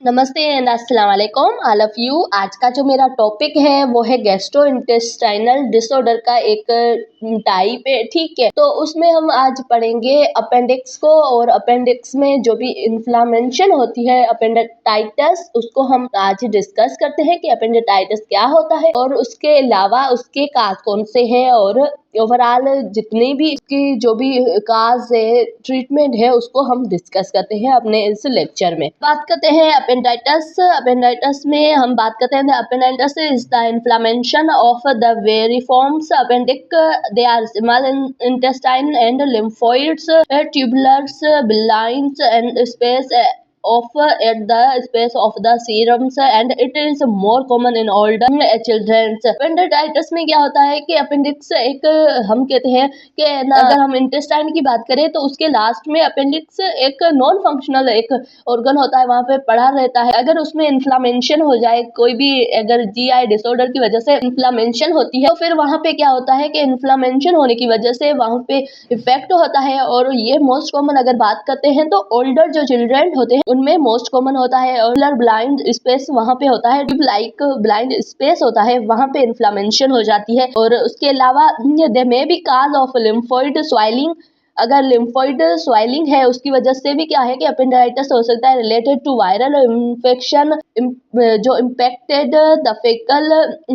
नमस्ते एंड अस्सलाम वालेकुम ऑल ऑफ यू। आज का जो मेरा टॉपिक है वो है गैस्ट्रोइंटेस्टाइनल डिसऑर्डर का एक टाइप है, ठीक है। तो उसमें हम आज पढ़ेंगे अपेंडिक्स को, और अपेंडिक्स में जो भी इन्फ्लामेशन होती है अपेंडिसाइटिस, उसको हम आज डिस्कस करते हैं कि अपेंडिसाइटिस क्या होता है और उसके अलावा उसके काज कौन से हैं, और ओवरऑल जितनी भी इसकी जो भी काज है, ट्रीटमेंट है, उसको हम डिस्कस करते हैं अपने इस लेक्चर में। बात करते हैं अपेंडिसाइटिस। अपेंडिसाइटिस में हम बात करते हैं appendicitis is the inflammation of the vermiform appendix, they are small intestine and lymphoids, tubulars, bilines and space of at the space of the serums, and it is more common in older children. Appendicitis में क्या होता है कि appendix एक, हम कहते हैं कि अगर हम इंटेस्टाइन की बात करें तो उसके लास्ट में अपेंडिक्स एक नॉन फंक्शनल एक ऑर्गन होता है, वहाँ पे पड़ा रहता है। अगर उसमें इन्फ्लामेशन हो जाए, कोई भी अगर जीआई डिसऑर्डर की वजह से इन्फ्लामेशन होती है, तो फिर वहाँ पे क्या होता है कि इन्फ्लामेशन होने की वजह से वहाँ पे इफेक्ट होता है। और ये मोस्ट कॉमन अगर बात करते हैं तो ओल्डर जो चिल्ड्रन होते हैं उनमें मोस्ट कॉमन होता है। और ब्लाइंड स्पेस वहाँ पे होता है, लाइक ब्लाइंड स्पेस होता है, वहाँ पे इन्फ्लामेशन हो जाती है। और उसके अलावा they may be cause of lymphoid swelling. अगर लिम्फोइड स्वेलिंग है उसकी वजह से भी क्या है कि अपेंडिसाइटिस हो सकता है, रिलेटेड टू वायरल इन्फेक्शन जो इम्पेक्टेड द फेकल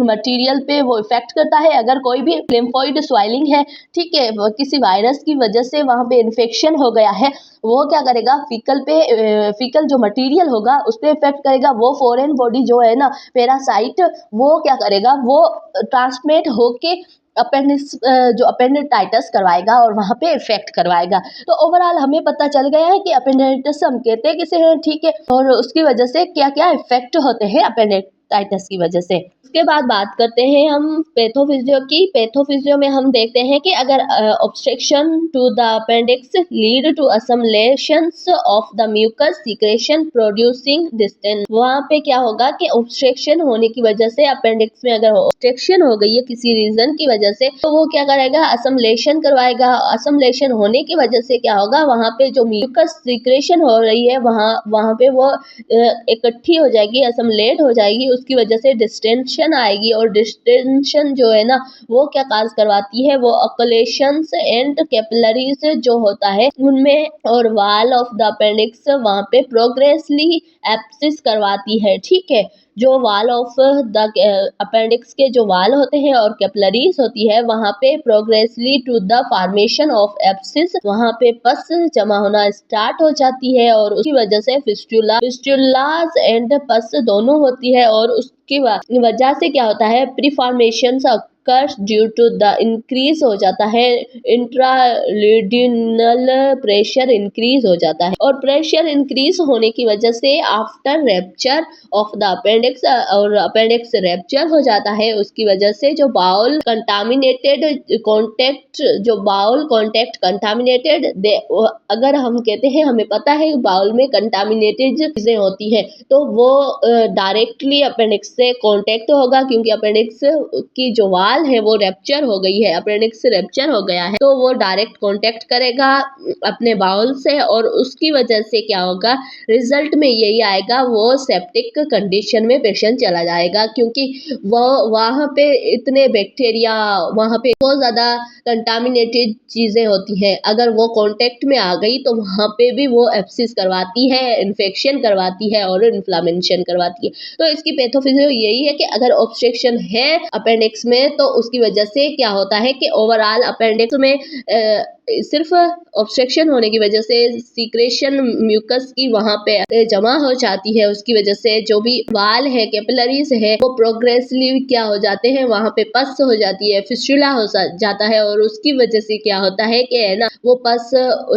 मटेरियल पे वो इफेक्ट करता है। अगर कोई भी लिम्फोइड स्वेलिंग है, ठीक है, किसी वायरस की वजह से वहाँ पे इन्फेक्शन हो गया है, वो क्या करेगा, फीकल जो मटेरियल होगा उस पर इफेक्ट करेगा। वो फॉरेन बॉडी जो है ना, पैरासाइट, वो क्या करेगा, वो ट्रांसमिट होके अपेंडिक्स जो अपेंडिसाइटिस करवाएगा और वहाँ पे इफेक्ट करवाएगा। तो ओवरऑल हमें पता चल गया है कि अपेंडिसाइटिस हम कहते हैं किसे हैं, ठीक है, और उसकी वजह से क्या क्या इफेक्ट होते हैं अपेंडिसाइटिस की वजह से। उसके बाद बात करते हैं हम पैथोफिजियो की। पैथोफिजियो में हम देखते हैं कि अगर obstruction to the appendix lead to accumulations of the mucus secretion producing distance, वहाँ पे क्या होगा कि ऑब्स्ट्रक्शन होने की वजह से अपेंडिक्स में अगर ऑब्स्ट्रक्शन हो गई है किसी रीजन की वजह से, तो वो क्या करेगा, असमलेशन करवाएगा। असमलेशन होने की वजह से क्या होगा, वहाँ पे जो म्यूकस सीक्रेशन हो रही है वहाँ पे वो इकट्ठी हो जाएगी, असमलेट हो जाएगी, उसकी वजह से डिस्टेंशन आएगी। और डिस्टेंशन जो है ना, वो क्या काज करवाती है, वो अकलेशंस एंड कैपिलरीज जो होता है उनमें, और वाल ऑफ द अपेंडिक्स वहाँ पे प्रोग्रेसली एब्सिस करवाती है, ठीक है। जो वाल ऑफ द अपेंडिक्स के जो वाल होते हैं और कैपिलरीज होती है, वहाँ पे progressively to the formation of abscess, वहाँ पे पस जमा होना स्टार्ट हो जाती है, और उसकी वजह से फिस्टुलास एंड पस दोनों होती है। और उसकी वजह से क्या होता है, perforation occurs due to the increase हो जाता है, इंट्राल्यूडिनल प्रेशर इंक्रीज हो जाता है। और प्रेशर इंक्रीज होने की वजह से after rapture of the appendix, और अपेंडिक्स रैप्चर हो जाता है, उसकी वजह से जो बाउल कंटामिनेटेड कॉन्टेक्ट, जो बाउल कॉन्टेक्ट कंटामिनेटेड, अगर हम कहते हैं, हमें पता है बाउल में कंटामिनेटेड चीजें होती है, तो वो डायरेक्टली अपेंडिक्स से कॉन्टेक्ट होगा, क्योंकि अपेंडिक्स की जो वाल है वो रैप्चर हो गई है, अपेंडिक्स रैप्चर हो गया है, तो वो डायरेक्ट कांटेक्ट करेगा अपने बाउल से, और उसकी वजह से क्या होगा, रिजल्ट में यही आएगा, वो सेप्टिक कंडीशन में पेशेंट चला जाएगा, क्योंकि वो वहाँ पे इतने बैक्टीरिया, वहाँ पे बहुत ज़्यादा कंटामिनेटेड चीज़ें होती हैं, अगर वो कांटेक्ट में आ गई तो वहाँ पे भी वो एब्सिस करवाती है, इन्फेक्शन करवाती है और इन्फ्लामेशन करवाती है। तो इसकी पैथोफिजियो यही है कि अगर ऑब्स्ट्रक्शन है अपेंडिक्स में, तो उसकी वजह से क्या होता है कि ओवरऑल अपेंडिक्स में सिर्फ ऑब्स्ट्रक्शन होने की वजह से सीक्रेशन म्यूकस की वहाँ पे जमा हो जाती है, उसकी वजह से जो भी वाल है, कैपिलरीज है, वो प्रोग्रेसली क्या हो जाते हैं, वहाँ पे पस हो जाती है, फिस्टुला हो जाता है, और उसकी वजह से क्या होता है कि है ना, वो पस,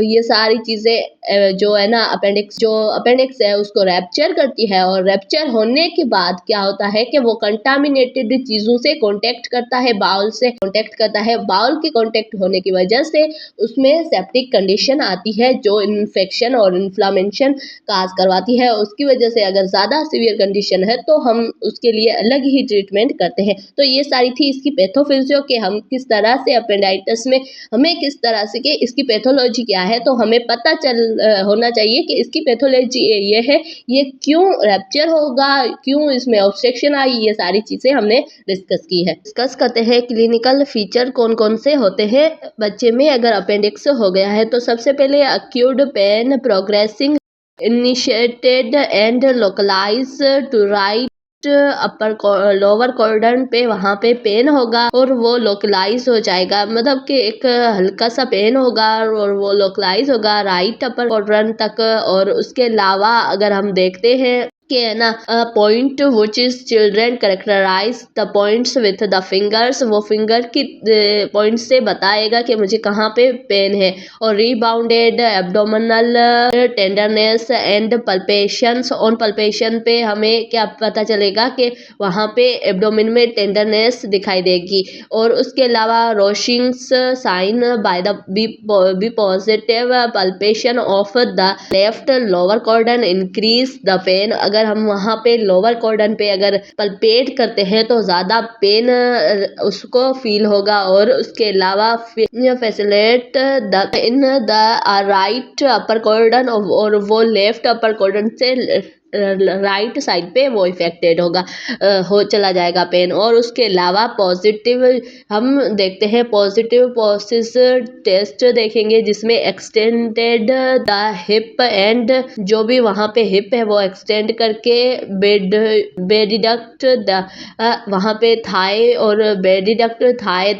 ये सारी चीजें जो है ना, अपेंडिक्स है उसको रैप्चर करती है, और रैप्चर होने के बाद क्या होता है कि वो कंटामिनेटेड चीजों से कांटेक्ट करता है, बाउल से कांटेक्ट करता है। बाउल के कांटेक्ट होने की वजह से उसमें सेप्टिक कंडीशन आती है जो इन्फेक्शन और इन्फ्लामेशन काज करवाती है। उसकी वजह से अगर ज़्यादा सीवियर कंडीशन है तो हम उसके लिए अलग ही ट्रीटमेंट करते हैं। तो ये सारी थी इसकी पैथोफिजियो के हम किस तरह से अपेंडाइटिस में हमें किस तरह से कि इसकी पैथोलॉजी क्या है, तो हमें पता होना चाहिए कि इसकी पैथोलॉजी ये है, ये क्यों रैप्चर होगा, क्यों इसमें ऑब्स्ट्रक्शन आई, ये सारी चीज़ें हमने डिस्कस की है। डिस्कस करते हैं क्लिनिकल फीचर कौन कौन से होते हैं बच्चे में अगर अपेंडिक्स हो गया है। तो सबसे पहले acute pain progressing initiated and localise to right upper lower कॉर्डन पे, वहाँ पे पेन होगा और वो लोकलाइज हो जाएगा, मतलब कि एक हल्का सा पेन होगा और वो लोकलाइज होगा राइट अपर कॉर्डन तक। और उसके अलावा अगर हम देखते हैं कि है ना point which is children characterise the points with the fingers, वो फिंगर की पॉइंट से बताएगा कि मुझे कहाँ पे पेन है। और rebounded abdominal tenderness and palpations, on palpation पे हमें क्या पता चलेगा कि वहाँ पे एब्डोमिन में टेंडरनेस दिखाई देगी। और उसके अलावा Rovsing's sign by the be positive palpation of the left lower कॉर्डन इंक्रीज द पेन। अगर हम वहाँ पे लोअर कॉर्डन पे अगर पल्पेट करते हैं तो ज़्यादा पेन उसको फील होगा। और उसके अलावा facilitate the in the right upper कॉर्डन, और वो लेफ्ट अपर कॉर्डन से राइट साइड पे वो इफेक्टेड होगा, हो चला जाएगा पेन। और उसके अलावा पॉजिटिव हम देखते हैं, पॉजिटिव पॉसिस टेस्ट देखेंगे जिसमें एक्सटेंडेड द हिप एंड, जो भी वहाँ पे हिप है वो एक्सटेंड करके बेडिडक्ट द वहाँ पे थाई और बेडिडक्ट thigh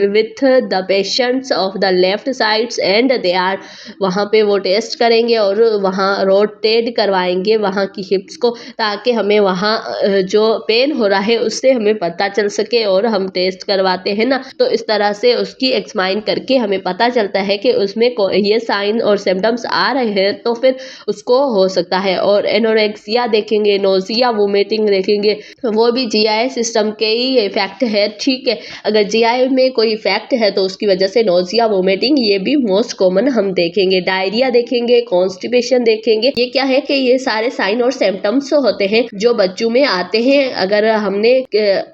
with the patients of the left sides and they are, वहाँ पे वो टेस्ट करेंगे और वहाँ रोटेट करवाएंगे वहाँ की हिप्स को, ताकि हमें वहाँ जो पेन हो रहा है उससे हमें पता चल सके। और हम टेस्ट करवाते हैं ना, तो इस तरह से उसकी एक्समाइन करके हमें पता चलता है कि उसमें ये साइन और सिम्टम्स आ रहे हैं तो फिर उसको हो सकता है। और एनोरेक्सिया देखेंगे, नोजिया वोमिटिंग देखेंगे, वो भी जीआई सिस्टम के ही इफेक्ट है। ठीक है, अगर जीआई में कोई इफेक्ट है तो उसकी वजह से नोजिया वोमिटिंग ये भी मोस्ट कॉमन हम देखेंगे। डायरिया देखेंगे, कॉन्स्टिपेशन देखेंगे। ये क्या है कि ये सारे साइन और सिम्टम्स होते हैं जो बच्चों में आते हैं। अगर हमने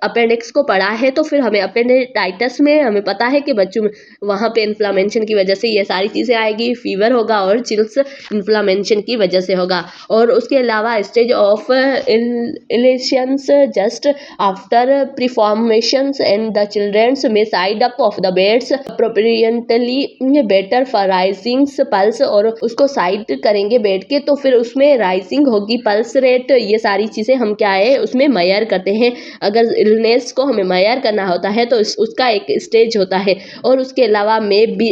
अपेंडिक्स को पढ़ा है तो फिर हमें अपेंडिसाइटिस में हमें पता है कि बच्चों में वहाँ पे इन्फ्लामेशन की वजह से ये सारी चीज़ें आएगी, फीवर होगा और चिल्स इन्फ्लामेशन की वजह से होगा। और उसके अलावा स्टेज ऑफ इलेशंस just after perforations and the childrens में side up of the beds appropriately better for risings pulse, और उसको साइड करेंगे बेड के तो फिर उसमें राइजिंग होगी, पल्स रेट, ये सारी चीज़ें हम क्या है उसमें मेजर करते हैं। अगर इलनेस को हमें मेजर करना होता है तो उसका एक स्टेज होता है। और उसके अलावा may be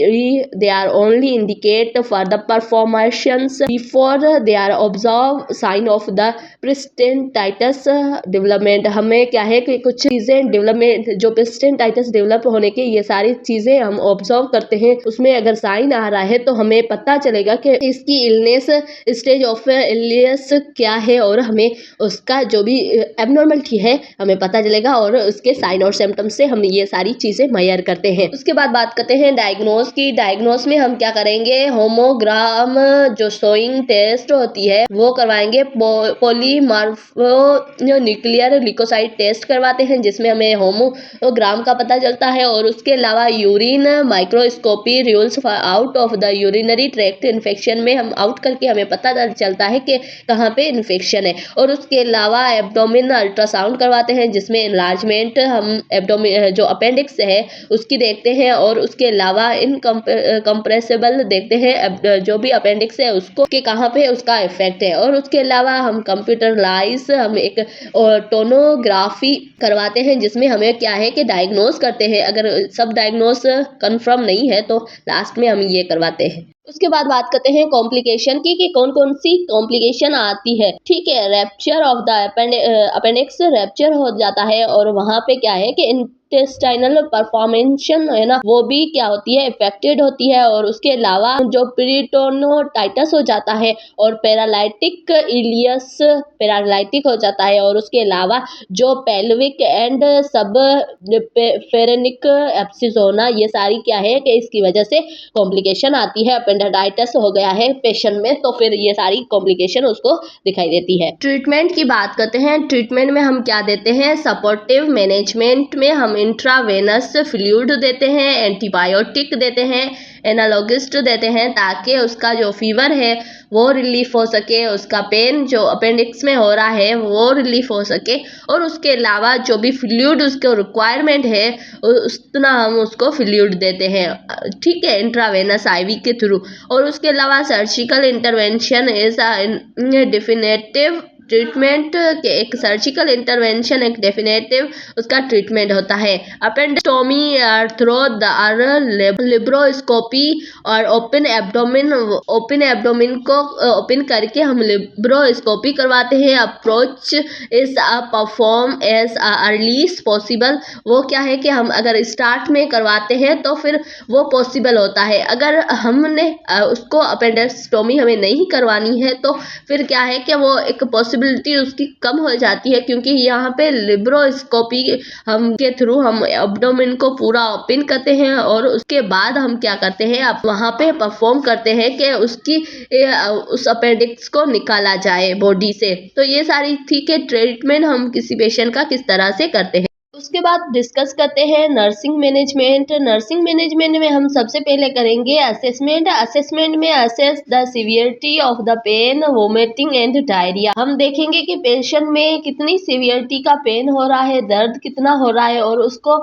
they are only indicate for the perforations before they are observe sign of the peritonitis development. हमें क्या है कि कुछ चीज़ें डेवलपमेंट जो प्रेस्टेंटाइटिस डेवलप होने के ये सारी चीज़ें हम ऑब्जर्व करते हैं, उसमें अगर साइन आ रहा है तो हमें पता चलेगा कि इसकी इलनेस स्टेज ऑफ इलनेस क्या है, और हमें उसका जो भी एबनॉर्मलिटी है हमें पता चलेगा। और उसके साइन और सिम्टम्स से हम ये सारी चीज़ें मेजर करते हैं। उसके बाद बात करते हैं डायग्नोस की। डायग्नोस में हम क्या करेंगे, होमोग्राम जो शोइंग टेस्ट होती है वो करवाएंगे। पॉलीमार्फो न्यूक्लियर लिकोसाइट टेस्ट करवाते हैं जिसमें हमें होमोग्राम का पता चलता है। और उसके अलावा urine microscopy rules out of the urinary tract infection में हम आउट करके हमें पता चलता है कि कहाँ पे इन्फेक्शन है। और उसके अलावा एब्डोमिन अल्ट्रासाउंड करवाते हैं जिसमें इनलार्जमेंट हम एब्डोमिन जो अपेंडिक्स है उसकी देखते हैं। और उसके अलावा इनकम्प्रेसिबल देखते हैं जो भी अपेंडिक्स है उसको कि कहाँ पे उसका इफेक्ट है। और उसके अलावा हम कंप्यूटरलाइज हम एक टोनोग्राफी करवाते हैं जिसमें हमें क्या है कि डायग्नोस करते हैं। अगर सब डायग्नोस कंफर्म नहीं है तो लास्ट में हम ये करवाते हैं। उसके बाद बात करते हैं कॉम्प्लिकेशन की कि कौन कौन सी कॉम्प्लिकेशन आती है। ठीक है, rapture of the appendix rapture हो जाता है और वहाँ पे क्या है कि इंटेस्टाइनल परफॉर्मेशन है ना, वो भी क्या होती है, इफेक्टेड होती है। और उसके अलावा जो पेरिटोनिटाइटिस हो जाता है और पैरालाइटिक इलियस पैरालाइटिक हो जाता है। और उसके अलावा जो पेल्विक एंड सब फेरेनिक एब्सिस होना, ये सारी क्या है कि इसकी वजह से कॉम्प्लिकेशन आती है। अपेंडिसाइटिस हो गया है पेशेंट में तो फिर ये सारी कॉम्प्लिकेशन उसको दिखाई देती है। ट्रीटमेंट की बात करते हैं। ट्रीटमेंट में हम क्या देते हैं, सपोर्टिव मैनेजमेंट में हम इंट्रावेनस फ्लूइड देते हैं, एंटीबायोटिक देते हैं, एनालॉगिस्ट देते हैं ताकि उसका जो फीवर है वो रिलीफ हो सके, उसका पेन जो अपेंडिक्स में हो रहा है वो रिलीफ हो सके। और उसके अलावा जो भी फ्लूइड उसको रिक्वायरमेंट है उतना हम उसको फ्लूइड देते हैं, ठीक है, इंट्रावेनस आईवी के थ्रू। और उसके अलावा surgical intervention is definitive treatment के एक सर्जिकल इंटरवेंशन एक डेफिनेटिव उसका ट्रीटमेंट होता है। अपेंडेक्टोमी थ्रो द लिब्रोस्कोपी और ओपन एब्डोमिन को ओपन करके हम लिब्रोस्कोपी करवाते हैं। Approach is perform as early as possible. वो क्या है कि हम अगर स्टार्ट में करवाते हैं तो फिर वो पॉसिबल होता है। अगर हमने उसको अपेंडेक्टोमी हमें नहीं करवानी है तो फिर क्या है कि वो एक पॉसिबिलिटी उसकी कम हो जाती है, क्योंकि यहाँ पे लिब्रोस्कोपी हम के थ्रू हम एब्डोमेन को पूरा ओपन करते हैं और उसके बाद हम क्या करते हैं, अब वहाँ पे परफॉर्म करते हैं कि उसकी उस अपेंडिक्स को निकाला जाए बॉडी से। तो ये सारी ठीक है ट्रीटमेंट हम किसी पेशेंट का किस तरह से करते हैं। उसके बाद डिस्कस करते हैं नर्सिंग मैनेजमेंट। नर्सिंग मैनेजमेंट में हम सबसे पहले करेंगे असेसमेंट। असेसमेंट में assess the severity of the pain, vomiting and diarrhoea. हम देखेंगे कि पेशेंट में कितनी सीवियरिटी का पेन हो रहा है, दर्द कितना हो रहा है और उसको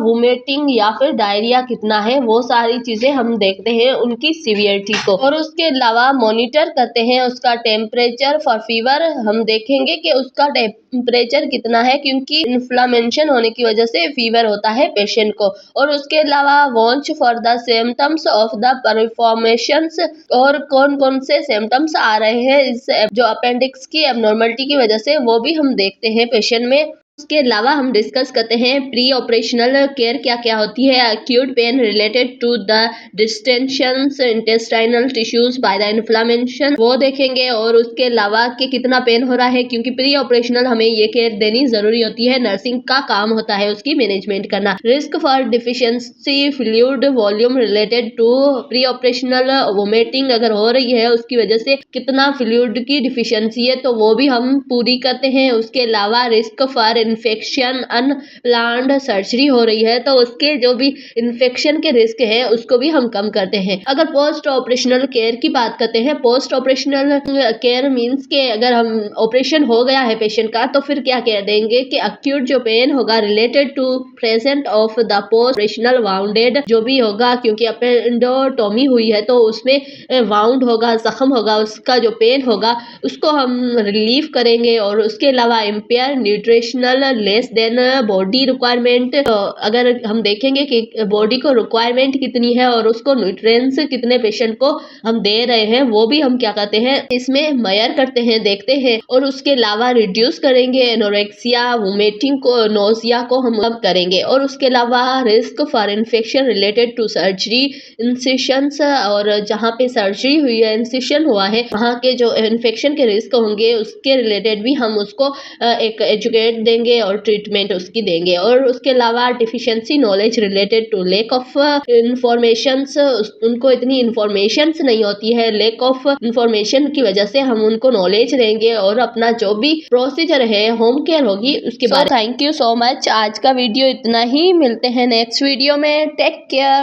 वोमिटिंग या फिर डायरिया कितना है, वो सारी चीजें हम देखते हैं उनकी सीवियरिटी को। और उसके अलावा मॉनिटर करते हैं उसका टेम्परेचर फॉर फीवर। हम देखेंगे कि उसका टेम्परेचर कितना है, क्योंकि इन्फ्लामेशन होने की वजह से फीवर होता है पेशेंट को। और उसके अलावा watch for the symptoms of the perforations, और कौन कौन से सिम्टम्स आ रहे हैं इस जो अपेंडिक्स की एबनॉर्मलिटी की वजह से, वो भी हम देखते हैं पेशेंट में। उसके अलावा हम डिस्कस करते हैं प्री ऑपरेशनल केयर क्या क्या होती है। Acute pain related to the distensions intestinal tissues by the inflammation, वो देखेंगे। और उसके अलावा कि कितना पेन हो रहा है, क्योंकि प्री ऑपरेशनल हमें ये केयर देनी जरूरी होती है, नर्सिंग का काम होता है उसकी मैनेजमेंट करना। Risk for deficiency fluid volume related to pre operational vomiting अगर हो रही है उसकी वजह से कितना फ्लूइड की डिफिशियंसी है तो वो भी हम पूरी करते हैं। उसके अलावा risk for infection, unplanned surgery हो रही है तो उसके जो भी इन्फेक्शन के रिस्क है उसको भी हम कम करते हैं। अगर पोस्ट ऑपरेशनल केयर की बात करते हैं, पोस्ट ऑपरेशनल केयर मींस के अगर हम ऑपरेशन हो गया है पेशेंट का तो फिर क्या कह देंगे कि एक्यूट जो पेन होगा related to present of the post operational wounded जो भी होगा, क्योंकि अपेंडोटोमी हुई है तो उसमें वाउंड होगा, जख्म होगा, उसका जो पेन होगा उसको हम रिलीव करेंगे। और उसके अलावा empire nutritional less than body requirement, अगर हम देखेंगे कि बॉडी को रिक्वायरमेंट कितनी है और उसको न्यूट्रिएंट्स कितने पेशेंट को हम दे रहे हैं, वो भी हम क्या करते हैं इसमें मेजर करते हैं, देखते हैं। और उसके अलावा रिड्यूस करेंगे एनोरेक्सिया, वोमिटिंग को, नोजिया को हम कम करेंगे। और उसके अलावा risk for infection related to surgery, incisions, और जहाँ पे सर्जरी हुई है, इंसिशन हुआ है, वहाँ के जो इन्फेक्शन के रिस्क होंगे उसके रिलेटेड भी हम उसको एक एजुकेट देंगे और ट्रीटमेंट उसकी देंगे। और उसके अलावा deficiency knowledge related to lack of informations, उनको इतनी इंफॉर्मेशंस नहीं होती है, लेक ऑफ इंफॉर्मेशन की वजह से हम उनको नॉलेज देंगे और अपना जो भी प्रोसीजर है होम केयर होगी उसके बाद। Thank you so much. आज का वीडियो इतना ही, मिलते हैं नेक्स्ट वीडियो में। Take care.